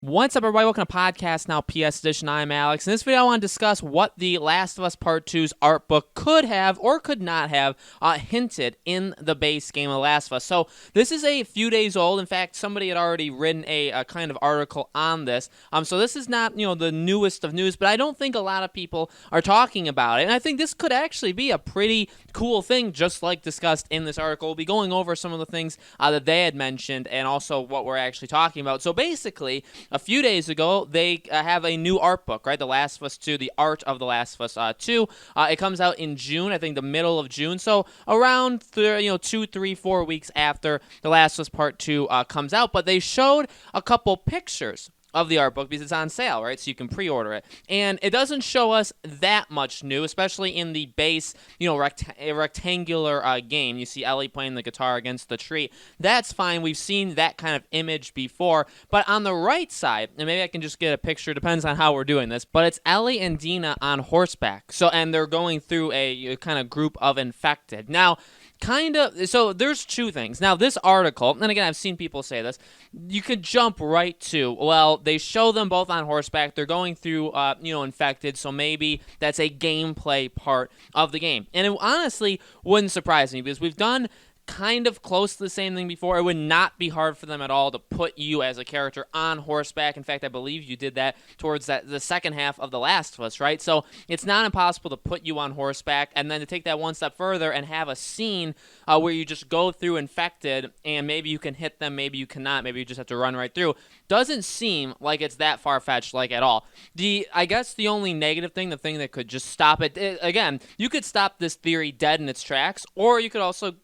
What's up, everybody? Welcome to Podcast Now PS Edition. I'm Alex. In this video, I want to discuss what The Last of Us Part 2's art book could have or could not have hinted in the base game of The Last of Us. So this is a few days old. In fact, somebody had already written a kind of article on this. So this is not, the newest of news, but I don't think a lot of people are talking about it. And I think this could actually be a pretty cool thing, just like discussed in this article. We'll be going over some of the things that they had mentioned and also what we're actually talking about. So basically, a few days ago, they have a new art book, right? The Last of Us 2, The Art of The Last of Us 2. It comes out in June, I think the middle of June. So around 2, 3, 4 weeks after The Last of Us Part 2 comes out. But they showed a couple pictures of the art book because it's on sale, right? So you can pre-order it. And it doesn't show us that much new, especially in the base, rectangular game. You see Ellie playing the guitar against the tree. That's fine. We've seen that kind of image before. But on the right side, and maybe I can just get a picture, depends on how we're doing this, but it's Ellie and Dina on horseback. And they're going through a kind of group of infected. Now, so there's two things. Now, this article, and again, I've seen people say this, you could jump right to, well, they show them both on horseback, they're going through, infected, so maybe that's a gameplay part of the game. And it honestly wouldn't surprise me, because we've done kind of close to the same thing before. It would not be hard for them at all to put you as a character on horseback. In fact, I believe you did that towards the second half of The Last of Us, right? So it's not impossible to put you on horseback and then to take that one step further and have a scene where you just go through infected and maybe you can hit them, maybe you cannot, maybe you just have to run right through. Doesn't seem like it's that far-fetched, like, at all. I guess the only negative thing, the thing that could just stop it, again, you could stop this theory dead in its tracks, or you could also,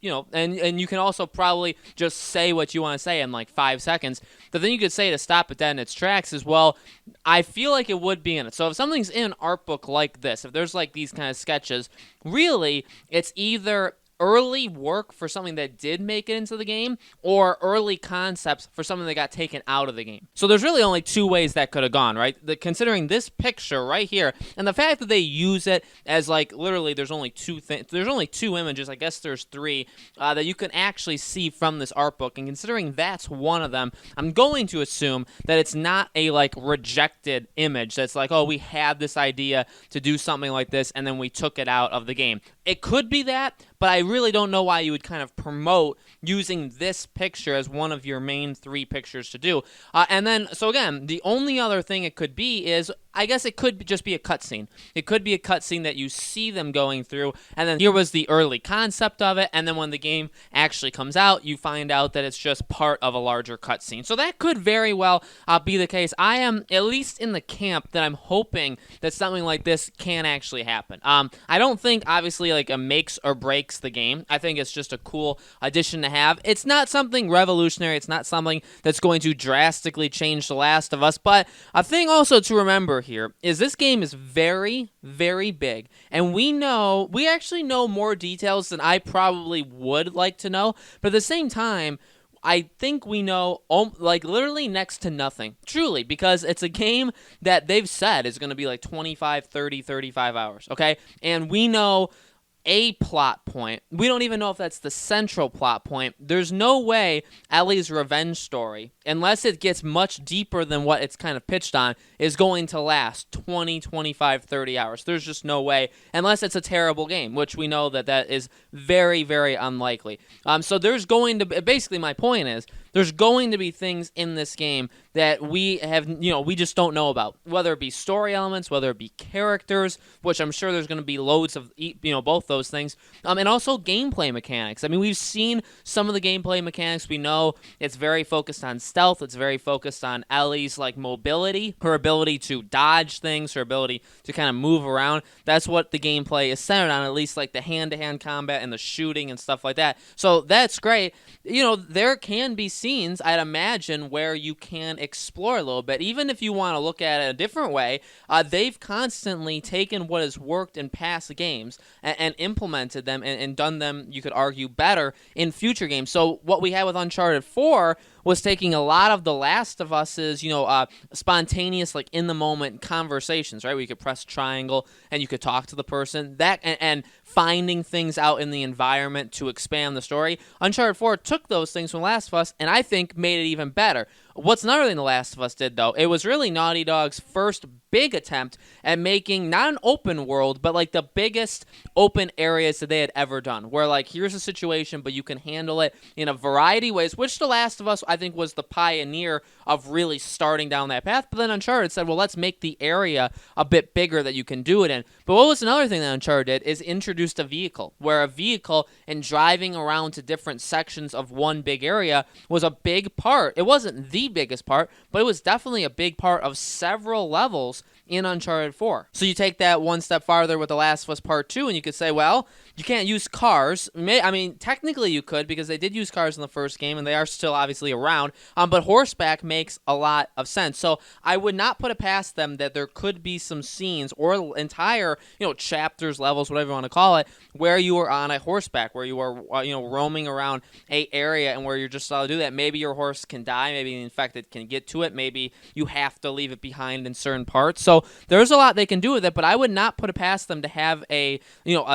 and you can also probably just say what you want to say in like 5 seconds. The thing you could say to stop it dead in its tracks is, well, I feel like it would be in it. So if something's in an art book like this, if there's like these kind of sketches, really, it's either early work for something that did make it into the game or early concepts for something that got taken out of the game. So there's really only two ways that could have gone, right? Considering this picture right here and the fact that they use it as like literally there's only two images, I guess there's three, that you can actually see from this art book, and considering that's one of them, I'm going to assume that it's not a like rejected image that's like, oh, we had this idea to do something like this and then we took it out of the game. It could be that, but I really don't know why you would kind of promote using this picture as one of your main three pictures to do. And then, so again, the only other thing it could be is, I guess it could just be a cutscene. It could be a cutscene that you see them going through, and then here was the early concept of it, and then when the game actually comes out, you find out that it's just part of a larger cutscene. So that could very well be the case. I am at least in the camp that I'm hoping that something like this can actually happen. I don't think, obviously, like a makes or breaks the game. I think it's just a cool addition to have. It's not something revolutionary. It's not something that's going to drastically change The Last of Us, but a thing also to remember here is this game is very, very big, and we actually know more details than I probably would like to know, but at the same time, I think we know, like, literally next to nothing. Truly, because it's a game that they've said is going to be like 25, 30, 35 hours, okay? And we know a plot point. We don't even know if that's the central plot point. There's no way Ellie's revenge story, unless it gets much deeper than what it's kind of pitched on, is going to last 20, 25, 30 hours. There's just no way, unless it's a terrible game, which we know that is very, very unlikely. So there's going to be, basically my point is, there's going to be things in this game that we have, we just don't know about. Whether it be story elements, whether it be characters, which I'm sure there's going to be loads of, both those things. And also gameplay mechanics. I mean, we've seen some of the gameplay mechanics. We know it's very focused on stealth. It's very focused on Ellie's, like, mobility, her ability to dodge things, her ability to kind of move around. That's what the gameplay is centered on, at least, like, the hand-to-hand combat and the shooting and stuff like that. So that's great. There can be scenes, I'd imagine, where you can explore a little bit. Even if you want to look at it a different way, they've constantly taken what has worked in past games and implemented them and done them, you could argue, better in future games. So what we had with Uncharted 4 was taking a lot of The Last of Us's, spontaneous, like, in-the-moment conversations, right? Where you could press triangle and you could talk to the person. That and finding things out in the environment to expand the story. Uncharted 4 took those things from Last of Us and I think made it even better. What's another thing The Last of Us did, though, it was really Naughty Dog's first big attempt at making not an open world, but like the biggest open areas that they had ever done, where like here's a situation, but you can handle it in a variety of ways, which The Last of Us, I think, was the pioneer of really starting down that path. But then Uncharted said, well, let's make the area a bit bigger that you can do it in. But what was another thing that Uncharted did is introduced a vehicle, where a vehicle and driving around to different sections of one big area was a big part. It wasn't the biggest part, but it was definitely a big part of several levels in Uncharted 4. So you take that one step farther with The Last of Us Part 2, and you could say, well, you can't use cars. I mean, technically you could, because they did use cars in the first game, and they are still obviously around, but horseback makes a lot of sense. So I would not put it past them that there could be some scenes or entire, chapters, levels, whatever you want to call it, where you are on a horseback, where you are, roaming around a area, and where you're just allowed to do that. Maybe your horse can die. Maybe, in fact, it can get to it. Maybe you have to leave it behind in certain parts. So there's a lot they can do with it, but I would not put it past them to have a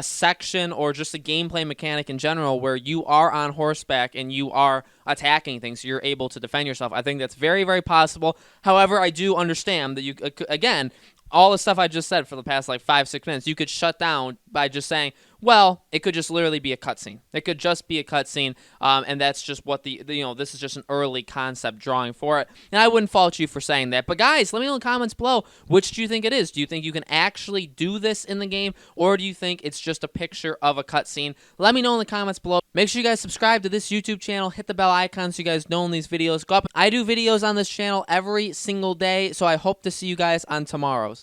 section or just a gameplay mechanic in general where you are on horseback and you are attacking things, so you're able to defend yourself. I think that's very, very possible. However, I do understand that you, again, all the stuff I just said for the past 5-6 minutes, you could shut down by just saying, well, it could just literally be a cutscene. It could just be a cutscene, and that's just what this is just an early concept drawing for it. And I wouldn't fault you for saying that. But guys, let me know in the comments below, which do you think it is? Do you think you can actually do this in the game, or do you think it's just a picture of a cutscene? Let me know in the comments below. Make sure you guys subscribe to this YouTube channel, hit the bell icon so you guys know when these videos go up. I do videos on this channel every single day, so I hope to see you guys on tomorrow's.